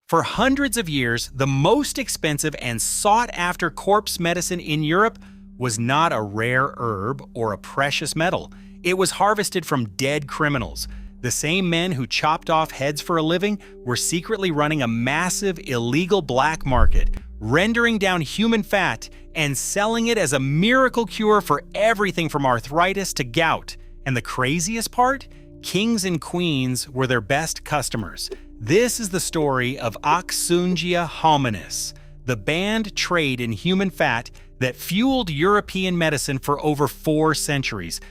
For hundreds of years, the most expensive and sought-after corpse medicine in Europe was not a rare herb or a precious metal. It was harvested from dead criminals. The same men who chopped off heads for a living were secretly running a massive illegal black market, rendering down human fat and selling it as a miracle cure for everything from arthritis to gout. And the craziest part? Kings and queens were their best customers. This is the story of Oxungia hominis, the banned trade in human fat that fueled European medicine for over 4 centuries.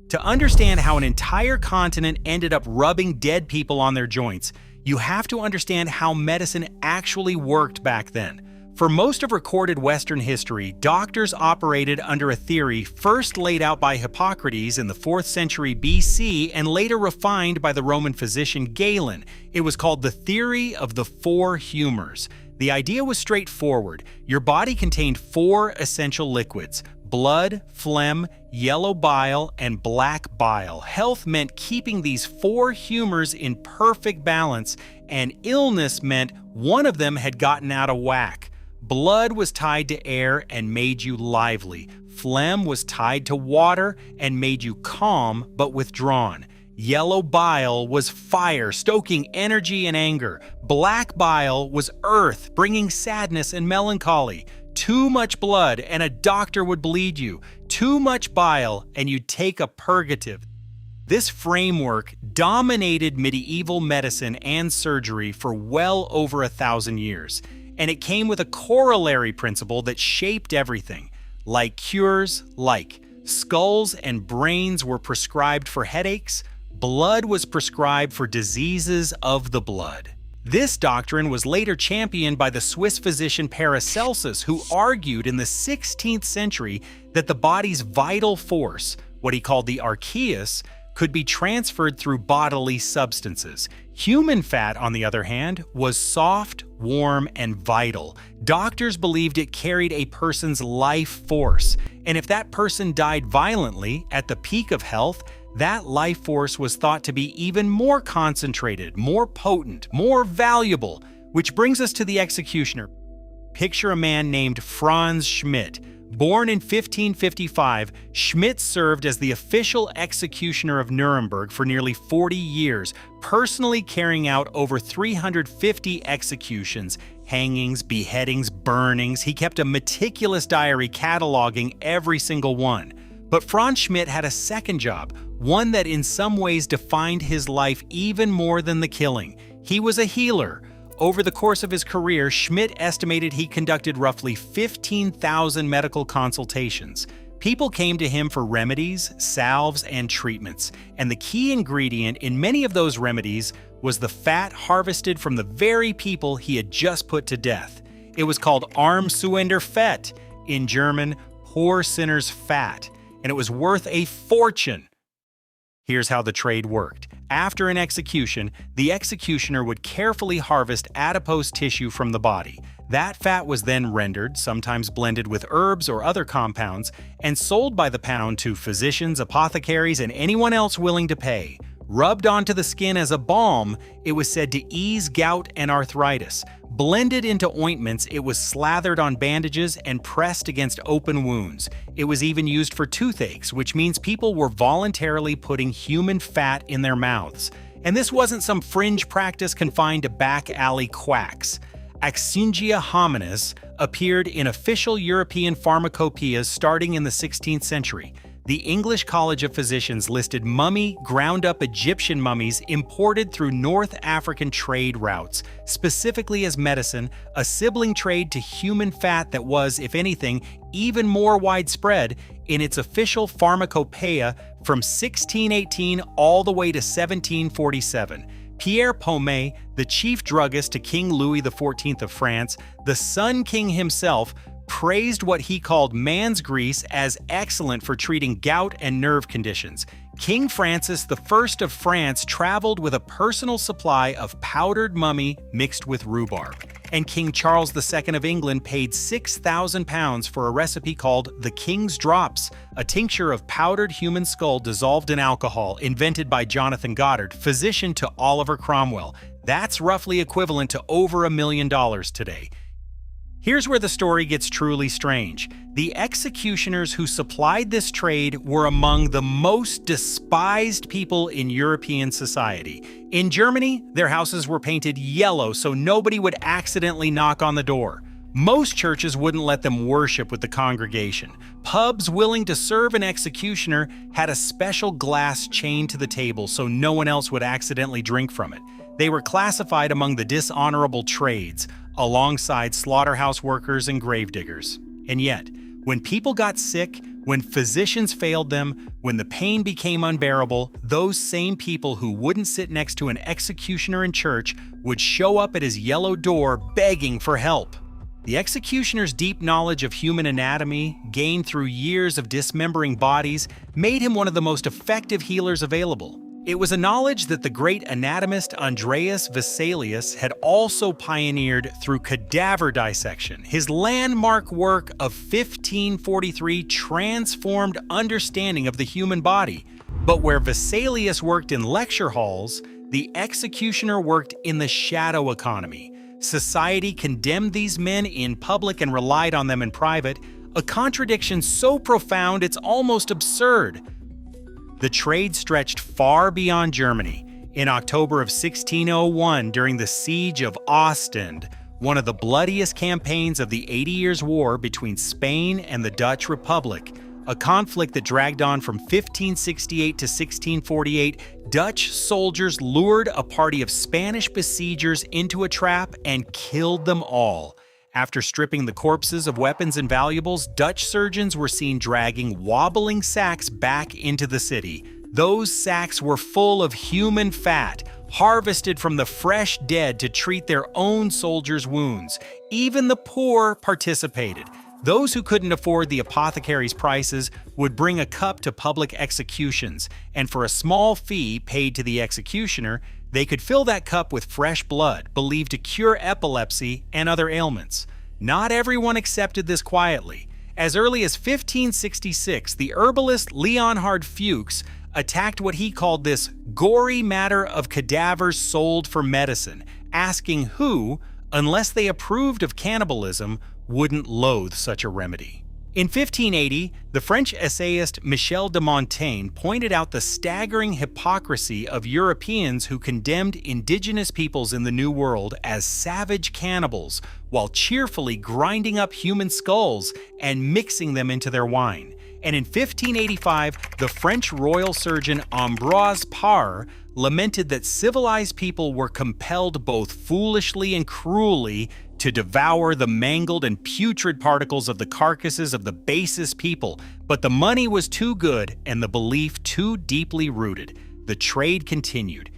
To understand how an entire continent ended up rubbing dead people on their joints, you have to understand how medicine actually worked back then. For most of recorded Western history, doctors operated under a theory first laid out by Hippocrates in the 4th century BC and later refined by the Roman physician Galen. It was called the theory of the 4 humors. The idea was straightforward. Your body contained 4 essential liquids: blood, phlegm, yellow bile, and black bile. Health meant keeping these 4 humors in perfect balance, and illness meant one of them had gotten out of whack. Blood was tied to air and made you lively. Phlegm was tied to water and made you calm but withdrawn. Yellow bile was fire, stoking energy and anger. Black bile was earth, bringing sadness and melancholy. Too much blood and a doctor would bleed you. Too much bile and you'd take a purgative. This framework dominated medieval medicine and surgery for well over 1,000 years. And it came with a corollary principle that shaped everything. Like cures, like skulls and brains were prescribed for headaches, blood was prescribed for diseases of the blood. This doctrine was later championed by the Swiss physician Paracelsus, who argued in the 16th century that the body's vital force, what he called the archeus, could be transferred through bodily substances. Human fat, on the other hand, was soft, warm, and vital. Doctors believed it carried a person's life force, and if that person died violently at the peak of health, that life force was thought to be even more concentrated, more potent, more valuable. Which brings us to the executioner. Picture a man named Franz Schmidt. Born in 1555, Schmidt served as the official executioner of Nuremberg for nearly 40 years, personally carrying out over 350 executions, hangings, beheadings, burnings. He kept a meticulous diary cataloging every single one. But Franz Schmidt had a second job, one that in some ways defined his life even more than the killing. He was a healer. Over the course of his career, Schmidt estimated he conducted roughly 15,000 medical consultations. People came to him for remedies, salves, and treatments, and the key ingredient in many of those remedies was the fat harvested from the very people he had just put to death. It was called Armsünder Fett, in German, poor sinner's fat, and it was worth a fortune. Here's how the trade worked. After an execution, the executioner would carefully harvest adipose tissue from the body. That fat was then rendered, sometimes blended with herbs or other compounds, and sold by the pound to physicians, apothecaries, and anyone else willing to pay. Rubbed onto the skin as a balm, it was said to ease gout and arthritis. Blended into ointments, it was slathered on bandages and pressed against open wounds. It was even used for toothaches, which means people were voluntarily putting human fat in their mouths. And this wasn't some fringe practice confined to back-alley quacks. Oxungia hominis appeared in official European pharmacopoeias starting in the 16th century. The English College of Physicians listed mummy, ground-up Egyptian mummies imported through North African trade routes, specifically as medicine, a sibling trade to human fat that was, if anything, even more widespread in its official pharmacopoeia from 1618 all the way to 1747. Pierre Pomé, the chief druggist to King Louis XIV of France, the Sun King himself, praised what he called man's grease as excellent for treating gout and nerve conditions. King Francis I of France traveled with a personal supply of powdered mummy mixed with rhubarb. And King Charles II of England paid £6,000 for a recipe called the King's Drops, a tincture of powdered human skull dissolved in alcohol invented by Jonathan Goddard, physician to Oliver Cromwell. That's roughly equivalent to over $1 million today. Here's where the story gets truly strange. The executioners who supplied this trade were among the most despised people in European society. In Germany, their houses were painted yellow so nobody would accidentally knock on the door. Most churches wouldn't let them worship with the congregation. Pubs willing to serve an executioner had a special glass chained to the table so no one else would accidentally drink from it. They were classified among the dishonorable trades, alongside slaughterhouse workers and gravediggers. And yet, when people got sick, when physicians failed them, when the pain became unbearable, those same people who wouldn't sit next to an executioner in church would show up at his yellow door begging for help. The executioner's deep knowledge of human anatomy, gained through years of dismembering bodies, made him one of the most effective healers available. It was a knowledge that the great anatomist Andreas Vesalius had also pioneered through cadaver dissection. His landmark work of 1543 transformed understanding of the human body. But where Vesalius worked in lecture halls, the executioner worked in the shadow economy. Society condemned these men in public and relied on them in private, a contradiction so profound it's almost absurd. The trade stretched far beyond Germany. In October of 1601, during the Siege of Ostend, one of the bloodiest campaigns of the 80 Years' War between Spain and the Dutch Republic, a conflict that dragged on from 1568 to 1648, Dutch soldiers lured a party of Spanish besiegers into a trap and killed them all. After stripping the corpses of weapons and valuables, Dutch surgeons were seen dragging wobbling sacks back into the city. Those sacks were full of human fat, harvested from the fresh dead to treat their own soldiers' wounds. Even the poor participated. Those who couldn't afford the apothecary's prices would bring a cup to public executions, and for a small fee paid to the executioner, they could fill that cup with fresh blood, believed to cure epilepsy and other ailments. Not everyone accepted this quietly. As early as 1566, the herbalist Leonhard Fuchs attacked what he called this gory matter of cadavers sold for medicine, asking who, unless they approved of cannibalism, wouldn't loathe such a remedy. In 1580, the French essayist Michel de Montaigne pointed out the staggering hypocrisy of Europeans who condemned indigenous peoples in the New World as savage cannibals while cheerfully grinding up human skulls and mixing them into their wine. And in 1585, the French royal surgeon Ambroise Paré lamented that civilized people were compelled both foolishly and cruelly to devour the mangled and putrid particles of the carcasses of the basest people, but the money was too good and the belief too deeply rooted. The trade continued.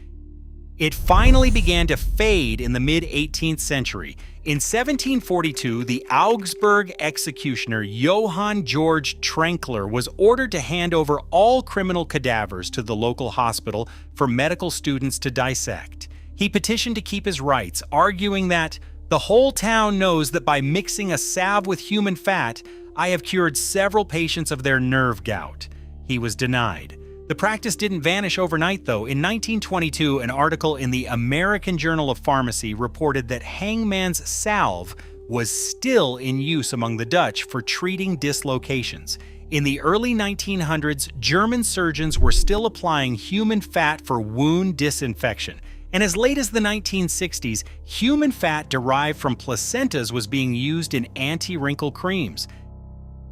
It finally began to fade in the mid-18th century. In 1742, the Augsburg executioner Johann Georg Tränkler was ordered to hand over all criminal cadavers to the local hospital for medical students to dissect. He petitioned to keep his rights, arguing that the whole town knows that by mixing a salve with human fat, I have cured several patients of their nerve gout. He was denied. The practice didn't vanish overnight, though. In 1922, an article in the American Journal of Pharmacy reported that hangman's salve was still in use among the Dutch for treating dislocations. In the early 1900s, German surgeons were still applying human fat for wound disinfection. And as late as the 1960s, human fat derived from placentas was being used in anti-wrinkle creams.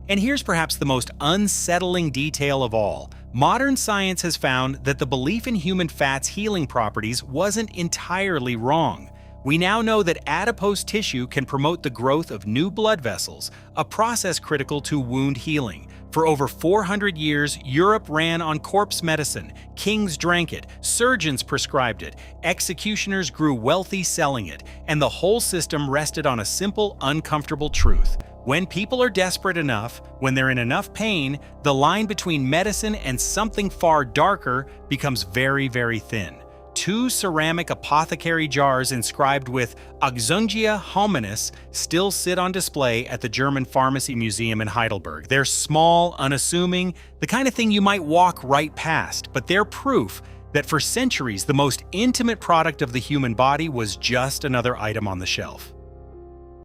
And here's perhaps the most unsettling detail of all. Modern science has found that the belief in human fat's healing properties wasn't entirely wrong. We now know that adipose tissue can promote the growth of new blood vessels, a process critical to wound healing. For over 400 years, Europe ran on corpse medicine. Kings drank it, surgeons prescribed it, executioners grew wealthy selling it, and the whole system rested on a simple, uncomfortable truth. When people are desperate enough, when they're in enough pain, the line between medicine and something far darker becomes very, very thin. 2 ceramic apothecary jars inscribed with Auxungia hominis still sit on display at the German Pharmacy Museum in Heidelberg. They're small, unassuming, the kind of thing you might walk right past, but they're proof that for centuries the most intimate product of the human body was just another item on the shelf.